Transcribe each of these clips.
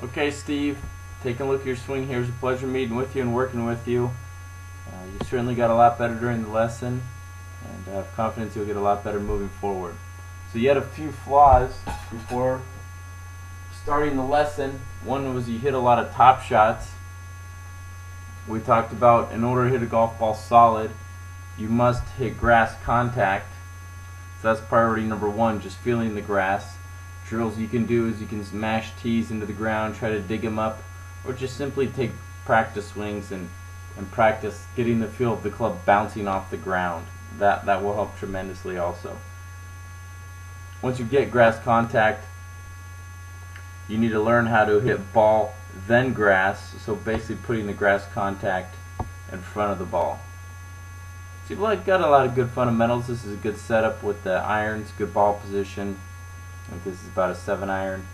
Okay, Steve, taking a look at your swing here. It was a pleasure meeting with you and working with you. You certainly got a lot better during the lesson, and I have confidence you'll get a lot better moving forward. So you had a few flaws before starting the lesson. One was you hit a lot of top shots. We talked about in order to hit a golf ball solid, you must hit grass contact. So that's priority number one, just feeling the grass. Drills you can do is you can smash tees into the ground, try to dig them up, or just simply take practice swings and practice getting the feel of the club bouncing off the ground. That will help tremendously also. Once you get grass contact, you need to learn how to hit ball then grass, so basically putting the grass contact in front of the ball. So you've got a lot of good fundamentals. This is a good setup with the irons, good ball position. I think this is about a 7-iron,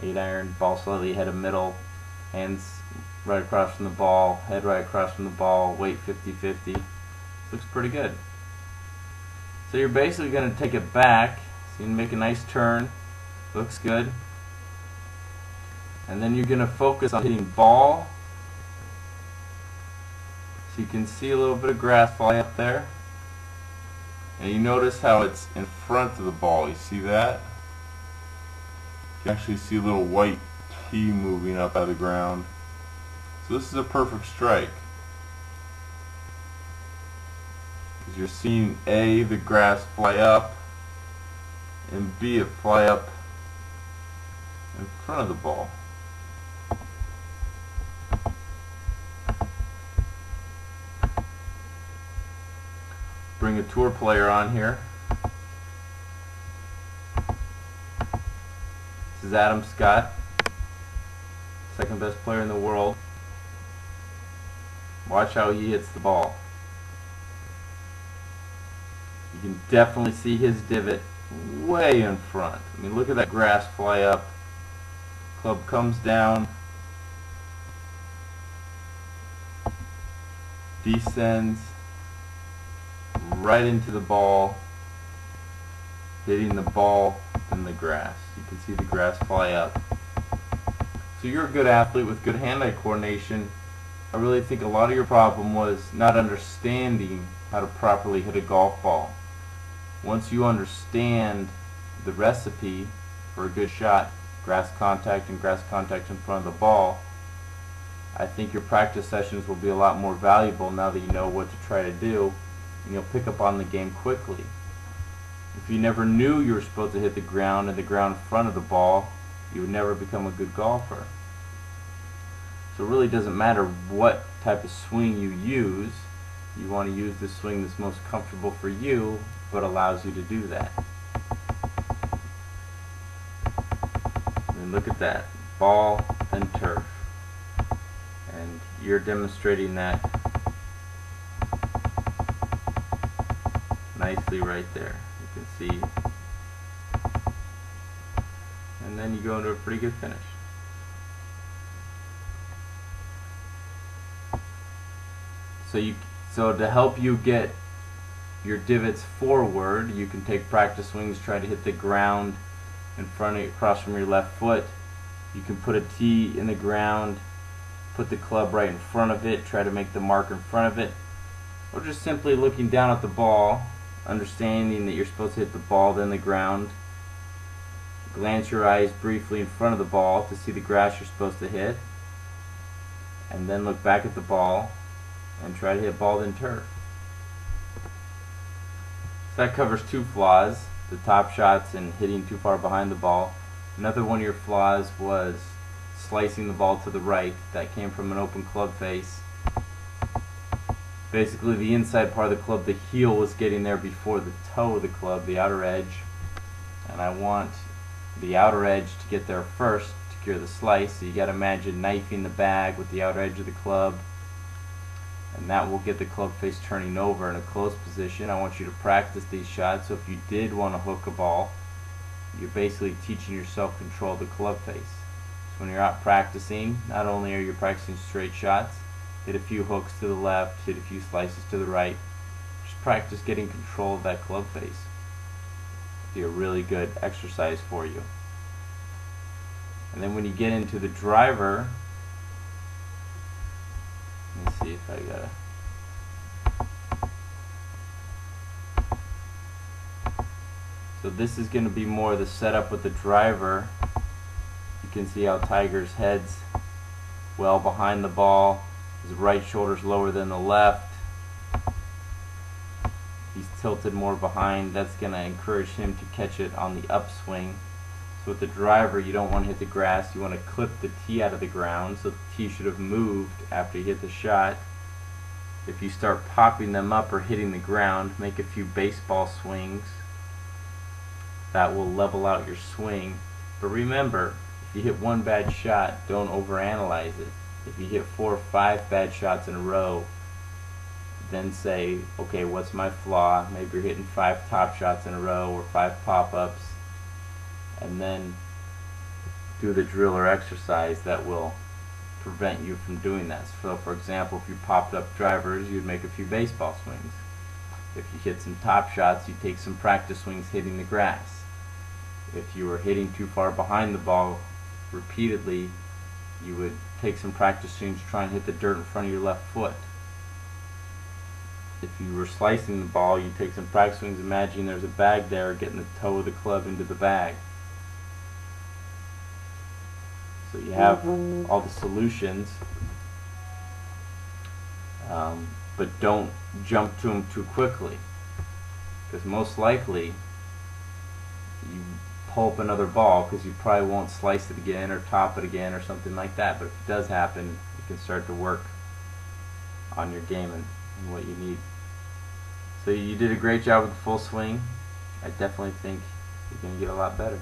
8-iron, ball slightly ahead of middle, hands right across from the ball, head right across from the ball, weight 50-50. Looks pretty good. So you're basically going to take it back, so you can make a nice turn, looks good. And then you're going to focus on hitting ball. So you can see a little bit of grass fly up there. And you notice how it's in front of the ball. You see that? You can actually see a little white tee moving up out of the ground. So this is a perfect strike. Because you're seeing A, the grass fly up, and B, it fly up in front of the ball. Bring a tour player on here. This is Adam Scott, second best player in the world. Watch how he hits the ball. You can definitely see his divot way in front. I mean, look at that grass fly up. Club comes down, descends right into the ball, hitting the ball in the grass. You can see the grass fly up. So you're a good athlete with good hand-eye coordination. I really think a lot of your problem was not understanding how to properly hit a golf ball. Once you understand the recipe for a good shot, grass contact and grass contact in front of the ball, I think your practice sessions will be a lot more valuable now that you know what to try to do, and you'll pick up on the game quickly. If you never knew you were supposed to hit the ground and the ground in front of the ball, you would never become a good golfer. So it really doesn't matter what type of swing you use. You want to use the swing that's most comfortable for you, but allows you to do that. And look at that. Ball, then turf. And you're demonstrating that nicely right there. You can see. And then you go into a pretty good finish. So to help you get your divots forward, you can take practice swings, try to hit the ground in front of you, across from your left foot. You can put a tee in the ground, put the club right in front of it, try to make the mark in front of it, or just simply looking down at the ball, understanding that you're supposed to hit the ball then the ground. Glance your eyes briefly in front of the ball to see the grass you're supposed to hit, and then look back at the ball and try to hit ball then turf. So that covers two flaws, the top shots and hitting too far behind the ball. Another one of your flaws was slicing the ball to the right. That came from an open club face. Basically the inside part of the club, the heel was getting there before the toe of the club, the outer edge. And I want the outer edge to get there first to cure the slice. So you got to imagine knifing the bag with the outer edge of the club. And that will get the club face turning over in a close position. I want you to practice these shots. So if you did want to hook a ball, you're basically teaching yourself control of the club face. So when you're out practicing, not only are you practicing straight shots, hit a few hooks to the left, hit a few slices to the right. Just practice getting control of that club face. It'll be a really good exercise for you. And then when you get into the driver, let me see if I gotta. So this is going to be more the setup with the driver. You can see how Tiger's head's well behind the ball. His right shoulder's lower than the left. He's tilted more behind. That's going to encourage him to catch it on the upswing. So with the driver, you don't want to hit the grass. You want to clip the tee out of the ground. So the tee should have moved after you hit the shot. If you start popping them up or hitting the ground, make a few baseball swings. That will level out your swing. But remember, if you hit one bad shot, don't overanalyze it. If you hit 4 or 5 bad shots in a row, then say, okay, what's my flaw? Maybe you're hitting 5 top shots in a row or 5 pop-ups, and then do the drill or exercise that will prevent you from doing that. So for example, if you popped up drivers, you'd make a few baseball swings. If you hit some top shots, you'd take some practice swings hitting the grass. If you were hitting too far behind the ball repeatedly, you would take some practice swings, try and hit the dirt in front of your left foot. If you were slicing the ball, you take some practice swings, imagine there's a bag there, getting the toe of the club into the bag. So you have all the solutions, but don't jump to them too quickly, because most likely you pull up another ball because you probably won't slice it again or top it again or something like that. But if it does happen, you can start to work on your game and what you need. So you did a great job with the full swing. I definitely think you're going to get a lot better.